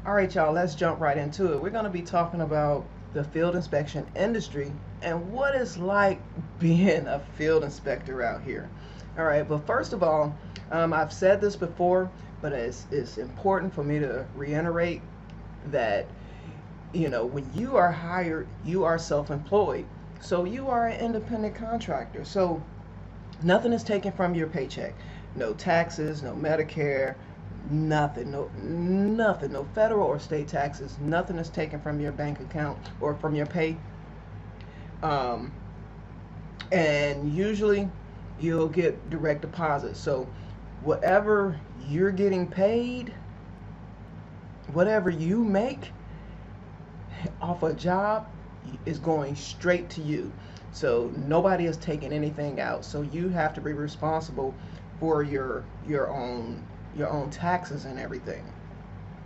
All right, y'all, let's jump right into it. We're going to be talking about the field inspection industry and what it's like being a field inspector out here. All right, but first of all, I've said this before, but it's important for me to reiterate that, when you are hired, you are self employed. So you are an independent contractor. So nothing is taken from your paycheck. No taxes, no Medicare, nothing, no federal or state taxes. Nothing is taken from your bank account or from your pay. Um, and usually you'll get direct deposit. So whatever you're getting paid, whatever you make off a job is going straight to you. So nobody is taking anything out. So you have to be responsible for your own taxes and everything.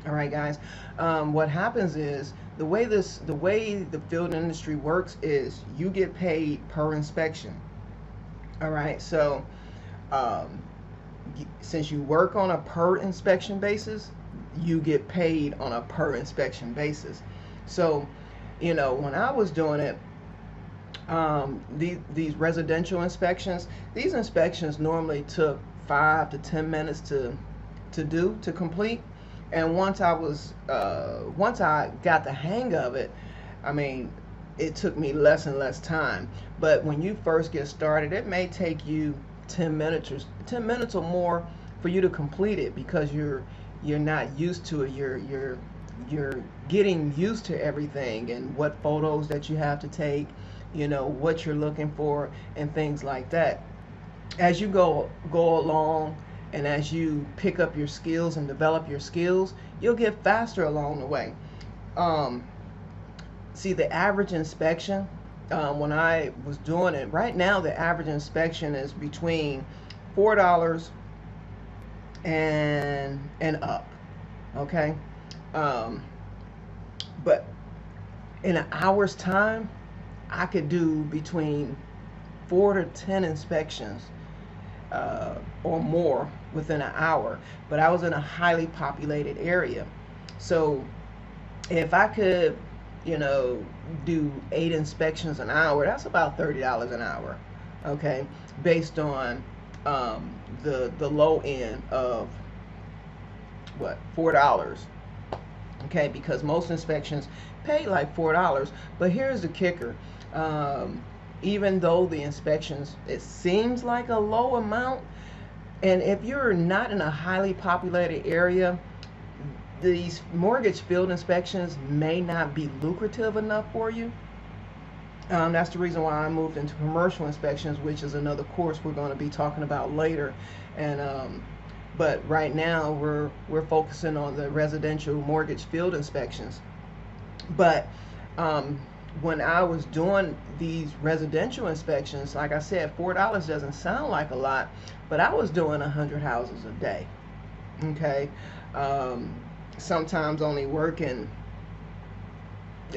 All right, guys. What happens is the way the field industry works is you get paid per inspection. All right. So um, since you work on a per inspection basis, you get paid on a per inspection basis. So, when I was doing it, these residential inspections, these inspections normally took 5 to 10 minutes to complete. And once I got the hang of it, I mean, it took me less and less time. But when you first get started, it may take you 10 minutes or more for you to complete it because you're not used to it. You're getting used to everything and what photos that you have to take, what you're looking for and things like that. As you go along and as you pick up your skills and develop your skills, you'll get faster along the way. Um, See, the average inspection, when I was doing it, right now the average inspection is between $4 and up. Okay, um, but in an hour's time, I could do between 4 to 10 inspections or more within an hour. But I was in a highly populated area, so if I could, you know, do 8 inspections an hour, that's about $30 an hour. Okay, based on the low end of what, $4. Okay, because most inspections pay like $4. But here's the kicker. Um, Even though the inspections, it seems like a low amount, and if you're not in a highly populated area, these mortgage field inspections may not be lucrative enough for you. That's the reason why I moved into commercial inspections, which is another course we're going to be talking about later. And but right now we're focusing on the residential mortgage field inspections. But um, when I was doing these residential inspections, like I said, $4 doesn't sound like a lot, but I was doing 100 houses a day. Okay, um, sometimes only working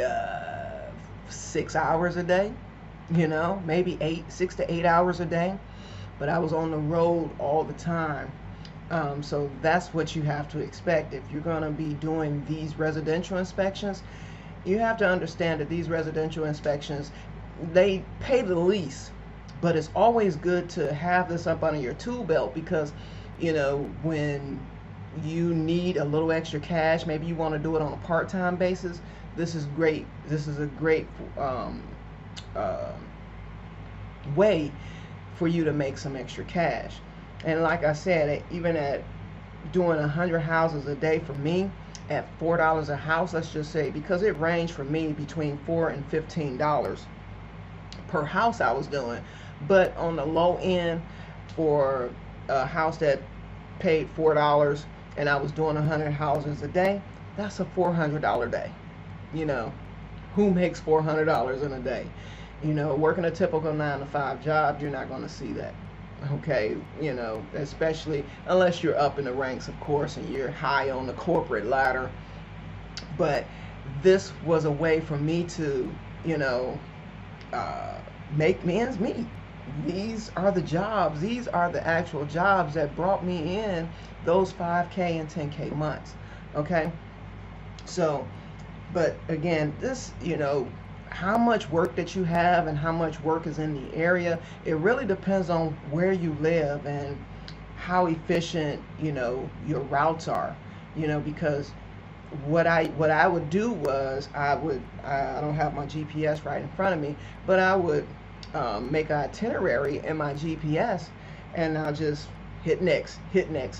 uh, 6 hours a day. Maybe 6 to 8 hours a day, but I was on the road all the time. So that's what you have to expect if you're going to be doing these residential inspections. You have to understand that these residential inspections, they pay the least, but it's always good to have this up under your tool belt because, when you need a little extra cash, maybe you want to do it on a part-time basis. This is great. This is a great uh, way for you to make some extra cash. And like I said, even at doing 100 houses a day for me at $4 a house, let's just say, because it ranged for me between $4 and $15 per house I was doing. But on the low end, for a house that paid $4 and I was doing 100 houses a day, that's a $400 day. You know, who makes $400 in a day? Working a typical 9 to 5 job, you're not going to see that. Okay, especially unless you're up in the ranks, of course, and you're high on the corporate ladder. But this was a way for me to, you know, uh, make ends meet. These are the jobs, these are the actual jobs that brought me in those 5K and 10K months. Okay, So, but again, how much work that you have and how much work is in the area, it really depends on where you live and how efficient, your routes are, because what I would do was I don't have my GPS right in front of me, but I would make an itinerary in my GPS, and I'll just hit next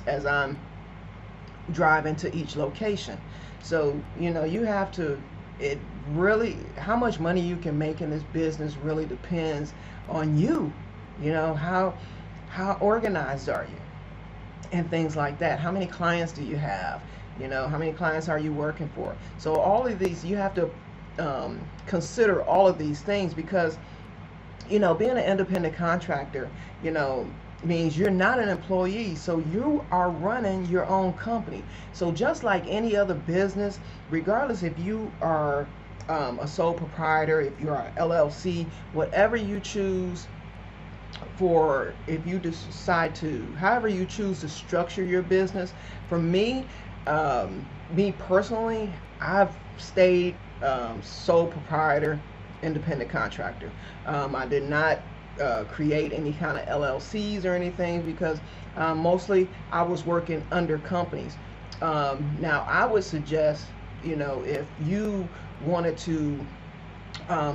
as I'm driving to each location. So you have to. It really, how much money you can make in this business really depends on you. How organized are you? And things like that. How many clients do you have? How many clients are you working for? So all of these, you have to consider all of these things, because being an independent contractor, you know, means you're not an employee, so you are running your own company. So just like any other business, regardless if you are a sole proprietor, if you are LLC, whatever you choose for, if you decide to, however you choose to structure your business. For me, me personally, I've stayed sole proprietor, independent contractor. I did not create any kind of LLCs or anything, because mostly I was working under companies. Now, I would suggest, if you wanted to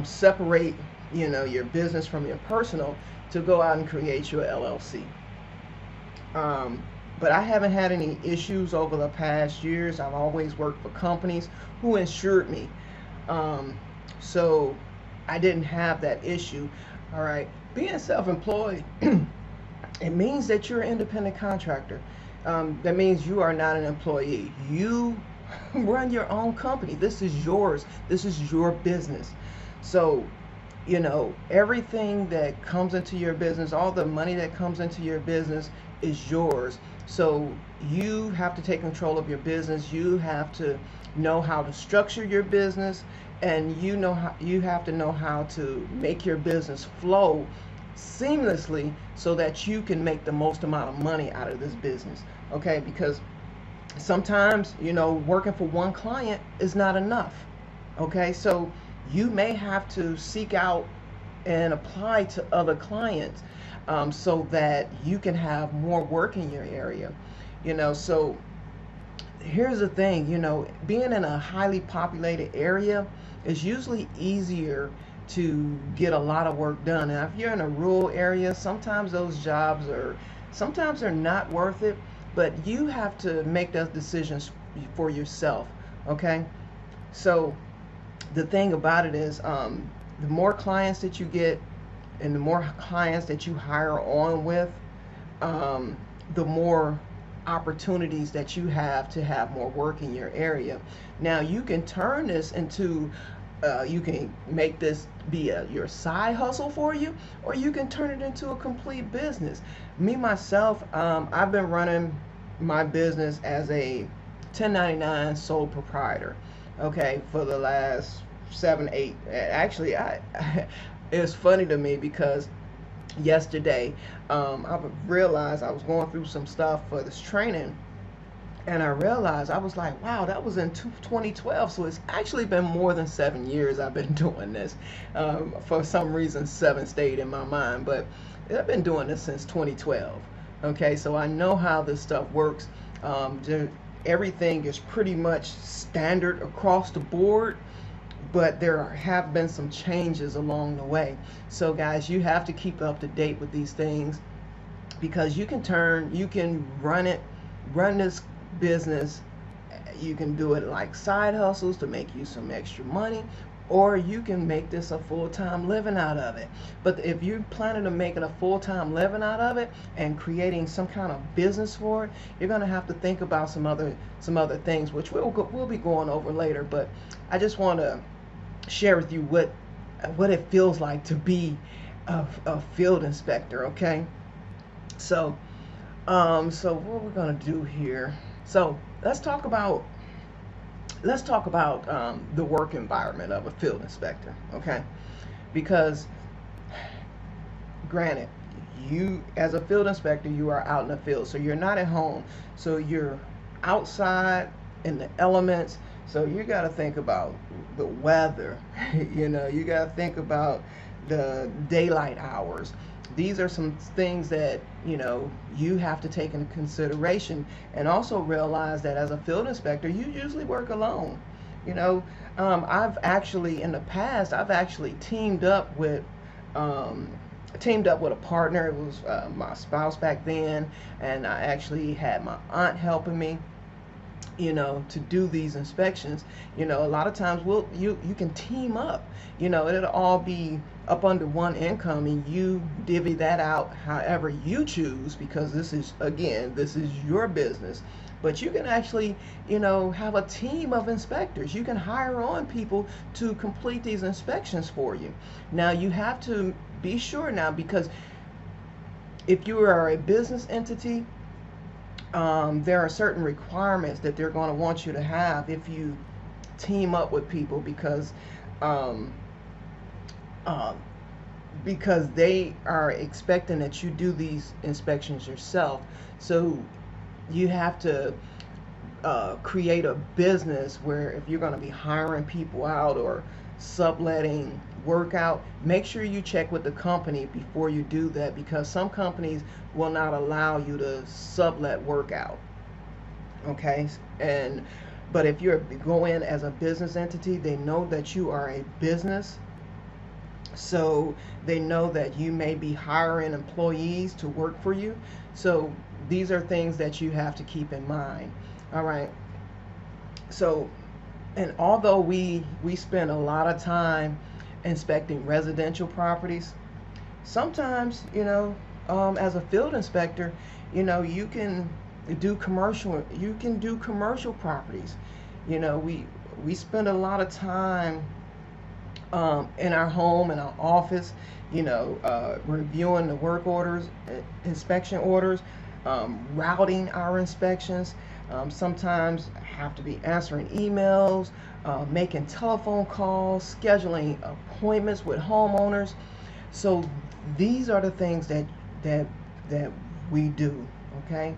separate, your business from your personal, to go out and create your LLC. Um, but I haven't had any issues over the past years. I've always worked for companies who insured me. Um, so I didn't have that issue. All right. Being self employed, it means that you're an independent contractor. That means you are not an employee. You run your own company. This is yours, this is your business. So, everything that comes into your business, all the money that comes into your business is yours. So you have to take control of your business. You have to know how to structure your business, and you have to know how to make your business flow seamlessly so that you can make the most amount of money out of this business. Okay? Because sometimes, working for one client is not enough. Okay? So you may have to seek out and apply to other clients, so that you can have more work in your area. So here's the thing, being in a highly populated area is usually easier to get a lot of work done. Now, if you're in a rural area, sometimes those jobs are, sometimes they're not worth it, but you have to make those decisions for yourself. Okay? So the thing about it is, the more clients that you get and the more clients that you hire on with, the more opportunities that you have to have more work in your area. Now, you can turn this into, you can make this be your side hustle for you, or you can turn it into a complete business. Me, myself, I've been running my business as a 1099 sole proprietor, okay, for the last 7, 8. Actually, it's funny to me because yesterday, I realized I was going through some stuff for this training, and I realized, I was like, wow, that was in 2012. So it's actually been more than 7 years I've been doing this. For some reason, 7 stayed in my mind, but I've been doing this since 2012. Okay, so I know how this stuff works. Everything is pretty much standard across the board, but there have been some changes along the way. So guys, you have to keep up to date with these things, because you can run this business. You can do it like side hustles to make you some extra money, or you can make this a full-time living out of it. But if you're planning on making a full-time living out of it and creating some kind of business for it, you're going to have to think about some other things, which we'll be going over later. But I just want to share with you what it feels like to be a field inspector. Okay? So what we're gonna do here. So let's talk about the work environment of a field inspector. Okay? Because granted, you, as a field inspector, you are out in the field, so you're not at home. So you're outside in the elements. So you got to think about the weather. You got to think about the daylight hours. These are some things that you have to take into consideration, and also realize that as a field inspector, you usually work alone. You know, I've actually in the past I've actually um, teamed up with a partner. It was my spouse back then, and I actually had my aunt helping me, to do these inspections. A lot of times you can team up. It'll all be up under one income, and you divvy that out however you choose, because this is your business. But you can actually, have a team of inspectors. You can hire on people to complete these inspections for you. Now you have to be sure now, because if you are a business entity, there are certain requirements that they're going to want you to have if you team up with people, um, uh, because they are expecting that you do these inspections yourself. So you have to create a business where, if you're going to be hiring people out or subletting work out, make sure you check with the company before you do that, because some companies will not allow you to sublet work out. Okay, and but if you go in as a business entity, they know that you are a business, so they know that you may be hiring employees to work for you. So these are things that you have to keep in mind. All right. So, and although we spend a lot of time inspecting residential properties, sometimes, as a field inspector, you can do commercial properties. We spend a lot of time in our home, in our office, reviewing the work orders, inspection orders, routing our inspections. Sometimes have to be answering emails, making telephone calls, scheduling appointments with homeowners. So these are the things that that we do. Okay.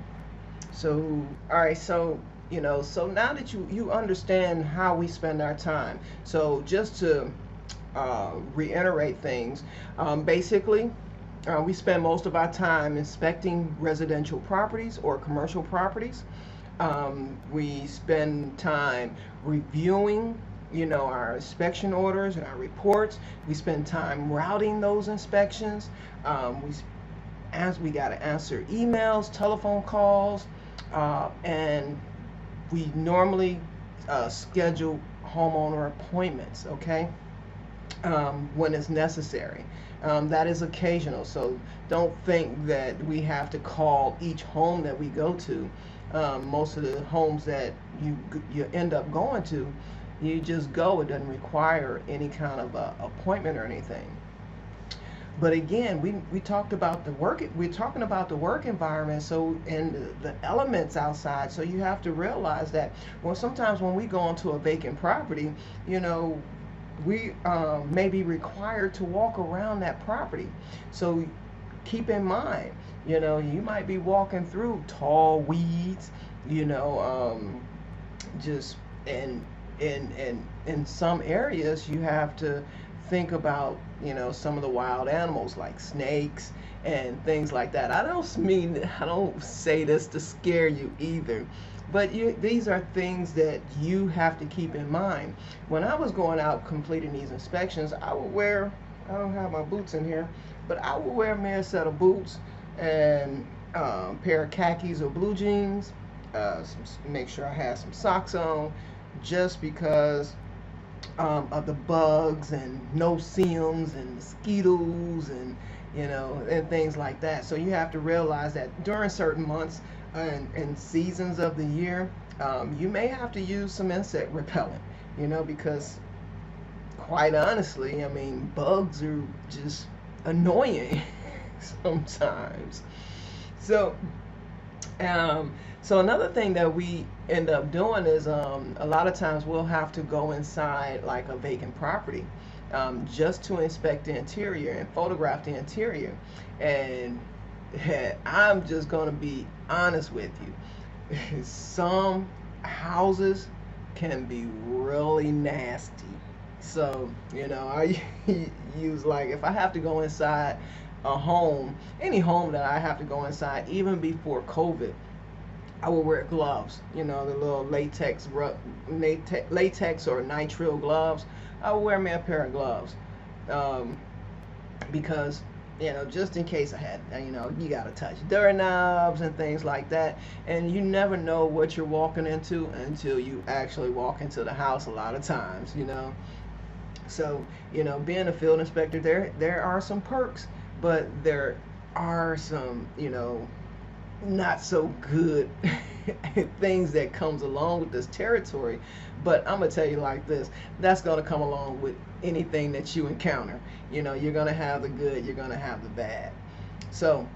So, all right. So now that you understand how we spend our time. So just to reiterate things, basically, we spend most of our time inspecting residential properties or commercial properties. We spend time reviewing, our inspection orders and our reports. We spend time routing those inspections. As we got to answer emails, telephone calls, and we normally schedule homeowner appointments. Okay, when it's necessary. That is occasional, so don't think that we have to call each home that we go to. Most of the homes that you end up going to, you just go. It doesn't require any kind of appointment or anything. But again, we talked about the work. We're talking about the work environment, so, and the elements outside. So you have to realize that, well, sometimes when we go onto a vacant property, we may be required to walk around that property. So keep in mind, you might be walking through tall weeds, just in some areas you have to think about, some of the wild animals like snakes and things like that. I don't say this to scare you either, but these are things that you have to keep in mind. When I was going out completing these inspections, I don't have my boots in here, but I would wear a mere set of boots and pair of khakis or blue jeans. Make sure I had some socks on, just because of the bugs and no-see-ums and mosquitoes and things like that. So you have to realize that during certain months and seasons of the year, you may have to use some insect repellent, because quite honestly, I mean, bugs are just annoying sometimes. So, so another thing that we end up doing is, a lot of times we'll have to go inside like a vacant property, just to inspect the interior and photograph the interior. And I'm just going to be honest with you. Some houses can be really nasty. So, I use, like, if I have to go inside a home, any home that I have to go inside, even before COVID, I will wear gloves, the little latex or nitrile gloves. I will wear me a pair of gloves. Um, because just in case I had, you got to touch doorknobs and things like that, and you never know what you're walking into until you actually walk into the house a lot of times. So, being a field inspector, there are some perks, but there are some, not so good things that comes along with this territory. But I'm gonna tell you like this: that's gonna come along with anything that you encounter. You're gonna have the good, you're gonna have the bad. So,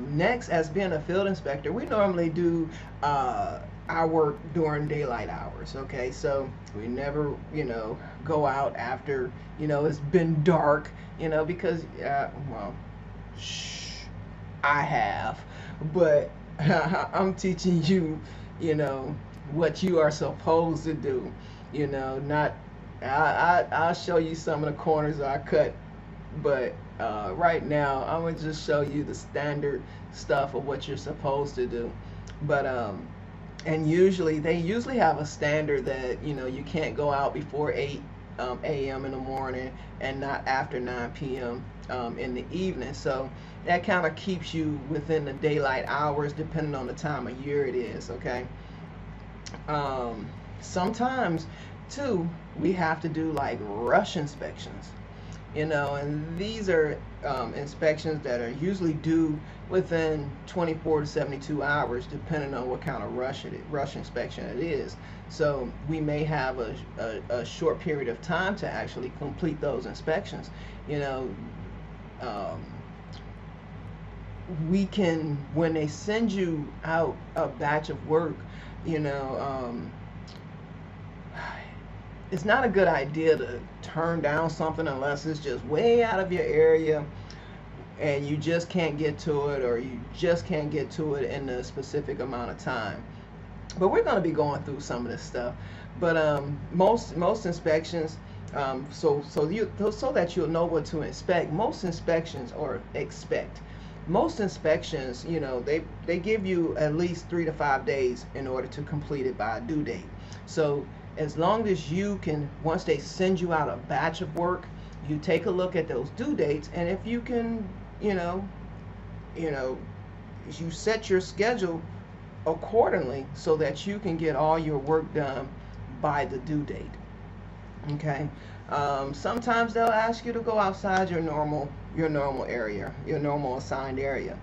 next, as being a field inspector, we normally do our work during daylight hours. Okay, so we never, go out after it's been dark. Because well, shh, I have, but I'm teaching you, what you are supposed to do. Not I'll show you some of the corners I cut, but right now I'm gonna just show you the standard stuff of what you're supposed to do. But and they usually have a standard that you can't go out before 8 a.m. in the morning and not after 9 p.m. In the evening. So that kind of keeps you within the daylight hours, depending on the time of year it is. Okay. Sometimes too, we have to do like rush inspections, and these are inspections that are usually due within 24 to 72 hours, depending on what kind of rush inspection it is. So we may have a short period of time to actually complete those inspections. Um, we can, when they send you out a batch of work, you know, um, it's not a good idea to turn down something unless it's just way out of your area and you just can't get to it, or you just can't get to it in a specific amount of time. But we're going to be going through some of this stuff. But most inspections, so that you'll know what to inspect. Most inspections, or expect. Most inspections, they give you at least 3 to 5 days in order to complete it by a due date. So as long as you can, once they send you out a batch of work, you take a look at those due dates, and if you can, you know, you set your schedule accordingly so that you can get all your work done by the due date. Okay. Sometimes they'll ask you to go outside your normal area, your normal assigned area.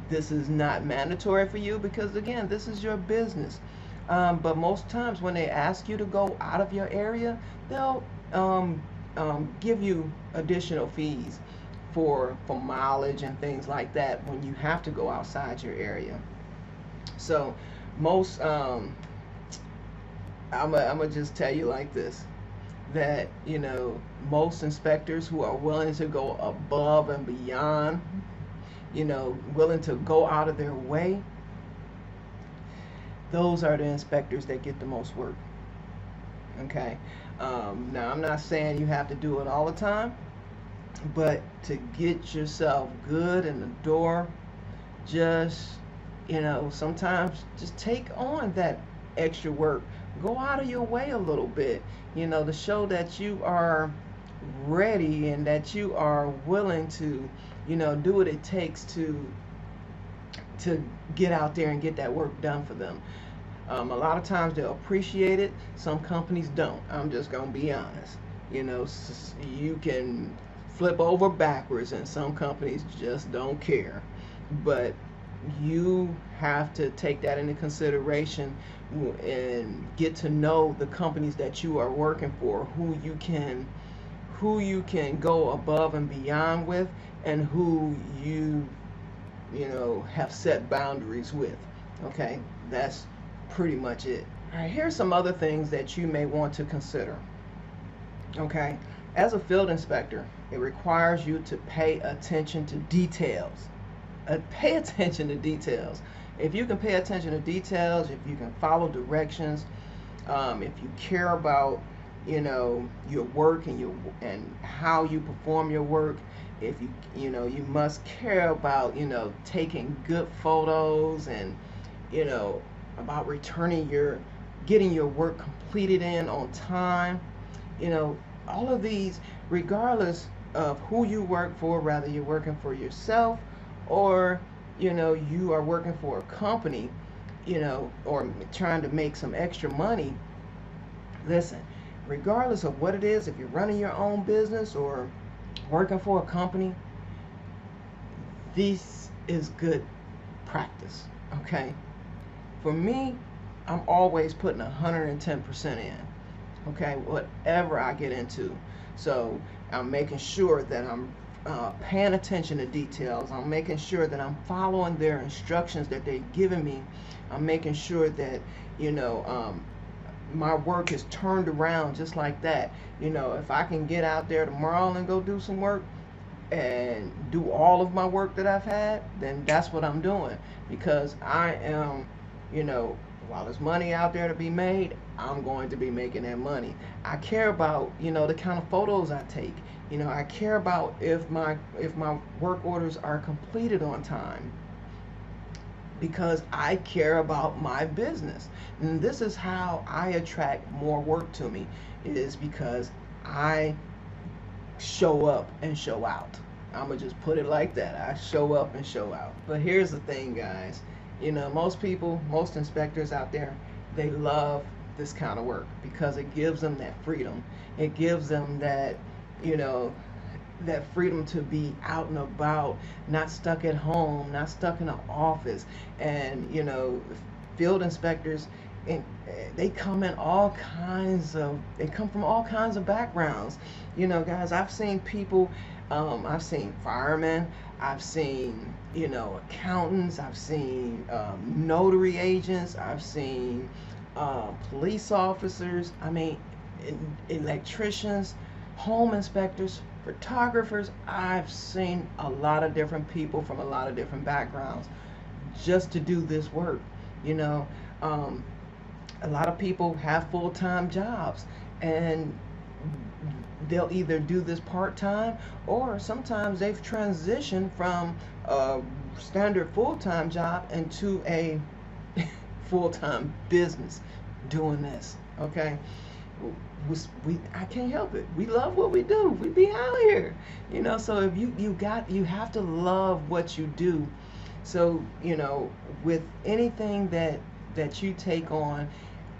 This is not mandatory for you because, again, this is your business. But most times when they ask you to go out of your area, they'll give you additional fees for mileage and things like that when you have to go outside your area. So most I'm gonna just tell you like this, that most inspectors who are willing to go above and beyond, willing to go out of their way, those are the inspectors that get the most work. Okay. Now, I'm not saying you have to do it all the time, but to get yourself good in the door, just sometimes just take on that extra work. Go out of your way a little bit, to show that you are ready and that you are willing to, do what it takes to get out there and get that work done for them. A lot of times they'll appreciate it. Some companies don't. I'm just gonna be honest. You can flip over backwards, and some companies just don't care. But you have to take that into consideration and get to know the companies that you are working for, who you can go above and beyond with, and who you have set boundaries with. Okay, that's pretty much it. All right, here's some other things that you may want to consider. Okay, as a field inspector, it requires you to pay attention to details. pay attention to details. If you can pay attention to details, if you can follow directions, if you care about, your work and how you perform your work, if you must care about, taking good photos and, about getting your work completed in on time, all of these, regardless of who you work for, whether you're working for yourself or, you are working for a company, or trying to make some extra money. Listen, regardless of what it is, if you're running your own business or working for a company, this is good practice, okay? For me, I'm always putting 110% in, okay, whatever I get into. So I'm making sure that I'm paying attention to details. I'm making sure that I'm following their instructions that they've given me. I'm making sure that, my work is turned around just like that. If I can get out there tomorrow and go do some work and do all of my work that I've had, then that's what I'm doing, because I am, while there's money out there to be made, I'm going to be making that money. I care about, the kind of photos I take. I care about if my work orders are completed on time, because I care about my business. And this is how I attract more work to me, is because I show up and show out. I'm gonna just put it like that. I show up and show out. But here's the thing, guys. Most inspectors out there, they love this kind of work because it gives them that freedom. It gives them that, that freedom to be out and about, not stuck at home, not stuck in an office. And field inspectors, and they come from all kinds of backgrounds. Guys, I've seen people, I've seen firemen, I've seen, accountants, I've seen notary agents, I've seen police officers, electricians, home inspectors, photographers. I've seen a lot of different people from a lot of different backgrounds just to do this work. A lot of people have full-time jobs, and they'll either do this part-time, or sometimes they've transitioned from a standard full-time job into a full-time business doing this, okay? I can't help it. We love what we do. We be out here, so if you have to love what you do. So, with anything that you take on,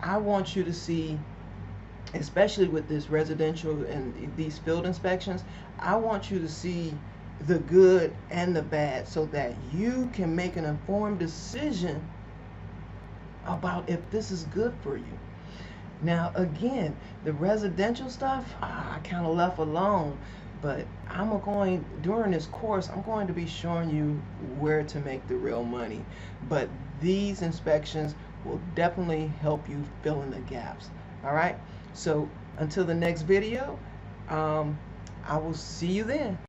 I want you to see, especially with this residential and these field inspections, I want you to see the good and the bad, so that you can make an informed decision about if this is good for you. Now, again, the residential stuff, I kind of left alone, but during this course, I'm going to be showing you where to make the real money. But these inspections will definitely help you fill in the gaps. All right? So until the next video, I will see you then.